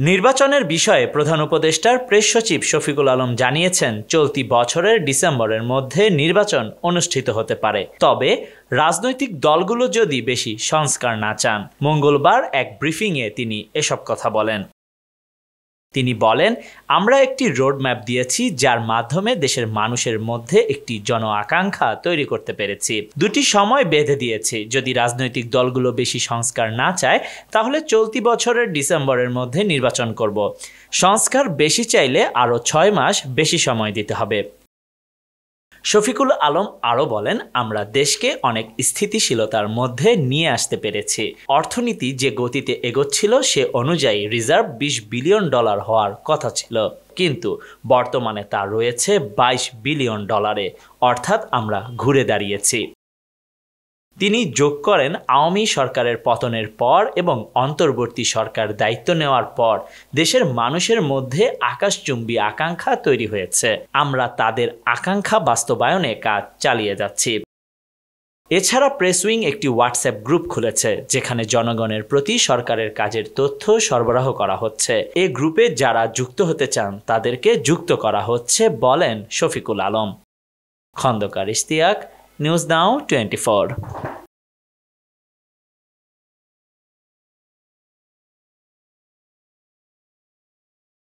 নির্বাচনের বিষয়ে প্রধান উপদেষ্টার প্রেস সচিব শফিকুল আলম জানিয়েছেন, চলতি বছরের ডিসেম্বরের মধ্যে নির্বাচন অনুষ্ঠিত হতে পারে, তবে রাজনৈতিক দলগুলো যদি বেশি সংস্কার না চান। মঙ্গলবার এক ব্রিফিংয়ে তিনি এসব কথা বলেন। তিনি বলেন, আমরা একটি রোডম্যাপ দিয়েছি যার মাধ্যমে দেশের মানুষের মধ্যে একটি জন আকাঙ্ক্ষা তৈরি করতে পেরেছি। দুটি সময় বেঁধে দিয়েছি। যদি রাজনৈতিক দলগুলো বেশি সংস্কার না চায় তাহলে চলতি বছরের ডিসেম্বরের মধ্যে নির্বাচন করব। সংস্কার বেশি চাইলে আরও 6 মাস বেশি সময় দিতে হবে। শফিকুল আলম আরও বলেন, আমরা দেশকে অনেক স্থিতিশীলতার মধ্যে নিয়ে আসতে পেরেছি। অর্থনীতি যে গতিতে এগোচ্ছিল সে অনুযায়ী রিজার্ভ $20 বিলিয়ন হওয়ার কথা ছিল, কিন্তু বর্তমানে তা রয়েছে $22 বিলিয়ন, অর্থাৎ আমরা ঘুরে দাঁড়িয়েছি। তিনি যোগ করেন, আওয়ামী সরকারের পতনের পর এবং অন্তর্বর্তী সরকার দায়িত্ব নেওয়ার পর দেশের মানুষের মধ্যে আকাশচুম্বী আকাঙ্ক্ষা তৈরি হয়েছে। আমরা তাদের আকাঙ্ক্ষা বাস্তবায়নে কাজ চালিয়ে যাচ্ছি। এছাড়া প্রেস উইং একটি হোয়াটসঅ্যাপ গ্রুপ খুলেছে, যেখানে জনগণের প্রতি সরকারের কাজের তথ্য সরবরাহ করা হচ্ছে। এই গ্রুপে যারা যুক্ত হতে চান তাদেরকে যুক্ত করা হচ্ছে, বলেন শফিকুল আলম। Khandakar Ishtiaq, news now 24।